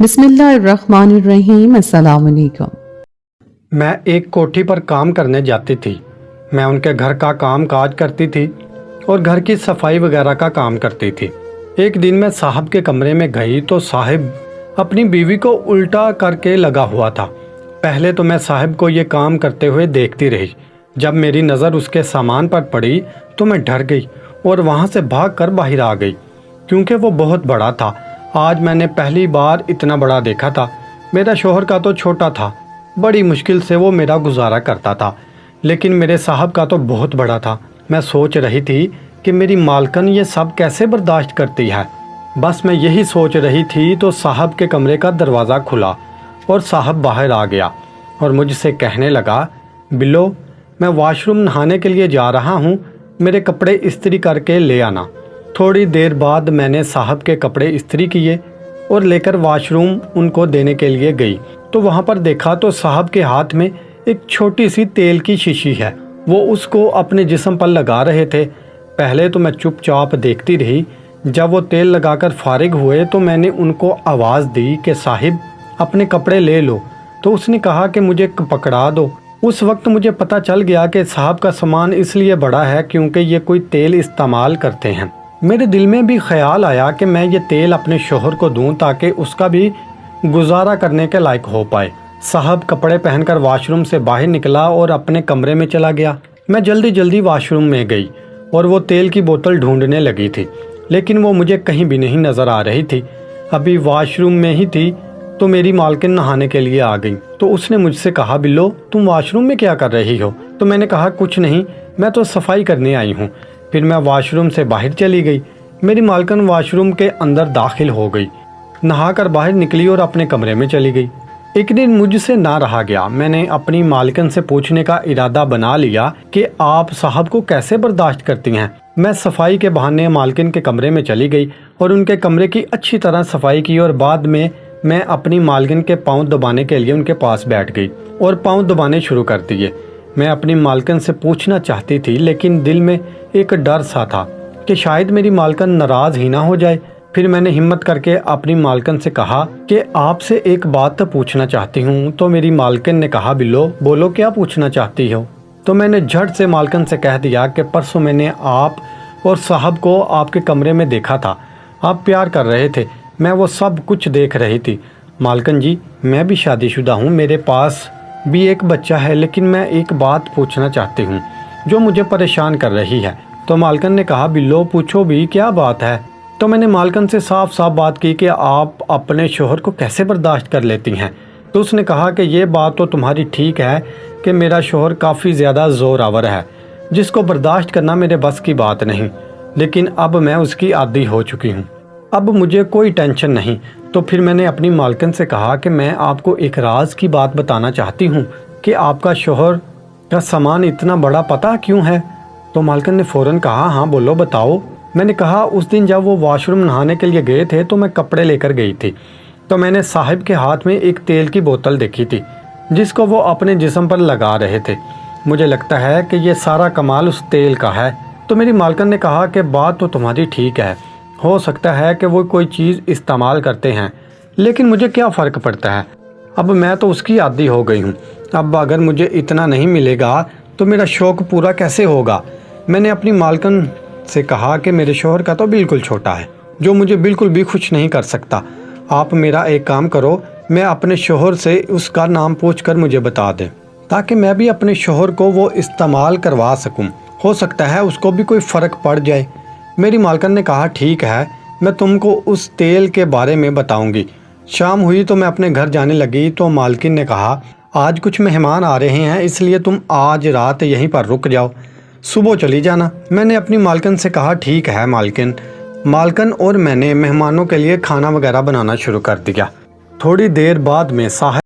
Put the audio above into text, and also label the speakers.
Speaker 1: बिस्मिल्लाहिर्रहमानिर्रहीम। अस्सलाम वालेकुम।
Speaker 2: मैं एक कोठी पर काम करने जाती थी। मैं उनके घर का काम काज करती थी और घर की सफाई वगैरह का काम करती थी। एक दिन मैं साहब के कमरे में गई तो साहब अपनी बीवी को उल्टा करके लगा हुआ था। पहले तो मैं साहब को ये काम करते हुए देखती रही। जब मेरी नज़र उसके सामान पर पड़ी तो मैं डर गई और वहाँ से भागकर बाहर आ गई, क्योंकि वो बहुत बड़ा था। आज मैंने पहली बार इतना बड़ा देखा था। मेरा शोहर का तो छोटा था, बड़ी मुश्किल से वो मेरा गुजारा करता था, लेकिन मेरे साहब का तो बहुत बड़ा था। मैं सोच रही थी कि मेरी मालकन ये सब कैसे बर्दाश्त करती है। बस मैं यही सोच रही थी तो साहब के कमरे का दरवाज़ा खुला और साहब बाहर आ गया और मुझसे कहने लगा, बिल्लो, मैं वॉशरूम नहाने के लिए जा रहा हूँ, मेरे कपड़े इस्त्री करके ले आना। थोड़ी देर बाद मैंने साहब के कपड़े इस्त्री किए और लेकर वॉशरूम उनको देने के लिए गई तो वहाँ पर देखा तो साहब के हाथ में एक छोटी सी तेल की शीशी है। वो उसको अपने जिस्म पर लगा रहे थे। पहले तो मैं चुपचाप देखती रही। जब वो तेल लगाकर फारिग हुए तो मैंने उनको आवाज़ दी कि साहिब अपने कपड़े ले लो, तो उसने कहा कि मुझे पकड़ा दो। उस वक्त मुझे पता चल गया कि साहब का सामान इसलिए बड़ा है क्योंकि ये कोई तेल इस्तेमाल करते हैं। मेरे दिल में भी ख्याल आया कि मैं ये तेल अपने शोहर को दूं ताकि उसका भी गुजारा करने के लायक हो पाए। साहब कपड़े पहनकर वॉशरूम से बाहर निकला और अपने कमरे में चला गया। मैं जल्दी जल्दी वॉशरूम में गई और वो तेल की बोतल ढूंढने लगी थी, लेकिन वो मुझे कहीं भी नहीं नज़र आ रही थी। अभी वॉशरूम में ही थी तो मेरी मालकिन नहाने के लिए आ गई तो उसने मुझसे कहा, बिल्लो, तुम वॉशरूम में क्या कर रही हो? तो मैंने कहा, कुछ नहीं, मैं तो सफाई करने आई हूँ। फिर मैं वॉशरूम से बाहर चली गई। मेरी मालकिन वॉशरूम के अंदर दाखिल हो गई, नहाकर बाहर निकली और अपने कमरे में चली गई। एक दिन मुझसे ना रहा गया। मैंने अपनी मालकिन से पूछने का इरादा बना लिया कि आप साहब को कैसे बर्दाश्त करती हैं। मैं सफाई के बहाने मालकिन के कमरे में चली गई और उनके कमरे की अच्छी तरह सफाई की और बाद में मैं अपनी मालकिन के पाँव दबाने के लिए उनके पास बैठ गई और पाँव दबाने शुरू कर दिए। मैं अपनी मालकिन से पूछना चाहती थी, लेकिन दिल में एक डर सा था कि शायद मेरी मालकिन नाराज़ ही ना हो जाए। फिर मैंने हिम्मत करके अपनी मालकिन से कहा कि आपसे एक बात पूछना चाहती हूँ। तो मेरी मालकिन ने कहा, बिल्लो, बोलो, क्या पूछना चाहती हो? तो मैंने झट से मालकिन से कह दिया कि परसों मैंने आप और साहब को आपके कमरे में देखा था, आप प्यार कर रहे थे, मैं वो सब कुछ देख रही थी। मालकिन जी, मैं भी शादीशुदा हूँ, मेरे पास भी एक बच्चा है, लेकिन मैं एक बात पूछना चाहती हूँ जो मुझे परेशान कर रही है। तो मालकिन ने कहा, बिल्लो, पूछो भी, क्या बात है? तो मैंने मालकिन से साफ साफ बात की कि आप अपने शोहर को कैसे बर्दाश्त कर लेती हैं। तो उसने कहा कि ये बात तो तुम्हारी ठीक है कि मेरा शोहर काफ़ी ज़्यादा ज़ोर आवर है, जिसको बर्दाश्त करना मेरे बस की बात नहीं, लेकिन अब मैं उसकी आदी हो चुकी हूँ, अब मुझे कोई टेंशन नहीं। तो फिर मैंने अपनी मालकिन से कहा कि मैं आपको एक राज की बात बताना चाहती हूँ कि आपका शोहर का सामान इतना बड़ा पता क्यों है? तो मालकिन ने फ़ौरन कहा, हाँ बोलो, बताओ। मैंने कहा, उस दिन जब वो वॉशरूम नहाने के लिए गए थे तो मैं कपड़े लेकर गई थी, तो मैंने साहिब के हाथ में एक तेल की बोतल देखी थी जिसको वो अपने जिस्म पर लगा रहे थे। मुझे लगता है कि ये सारा कमाल उस तेल का है। तो मेरी मालकिन ने कहा कि बात तो तुम्हारी ठीक है, हो सकता है कि वो कोई चीज़ इस्तेमाल करते हैं, लेकिन मुझे क्या फ़र्क पड़ता है, अब मैं तो उसकी आदी हो गई हूँ। अब अगर मुझे इतना नहीं मिलेगा तो मेरा शौक़ पूरा कैसे होगा? मैंने अपनी मालकिन से कहा कि मेरे शोहर का तो बिल्कुल छोटा है, जो मुझे बिल्कुल भी खुश नहीं कर सकता। आप मेरा एक काम करो, मैं अपने शोहर से उसका नाम पूछकर मुझे बता दें, ताकि मैं भी अपने शोहर को वो इस्तेमाल करवा सकूं। हो सकता है उसको भी कोई फ़र्क पड़ जाए। मेरी मालकिन ने कहा, ठीक है, मैं तुमको उस तेल के बारे में बताऊंगी। शाम हुई तो मैं अपने घर जाने लगी तो मालकिन ने कहा, आज कुछ मेहमान आ रहे हैं, इसलिए तुम आज रात यहीं पर रुक जाओ, सुबह चली जाना। मैंने अपनी मालकिन से कहा, ठीक है मालकिन और मैंने मेहमानों के लिए खाना वगैरह बनाना शुरू कर दिया। थोड़ी देर बाद में साहब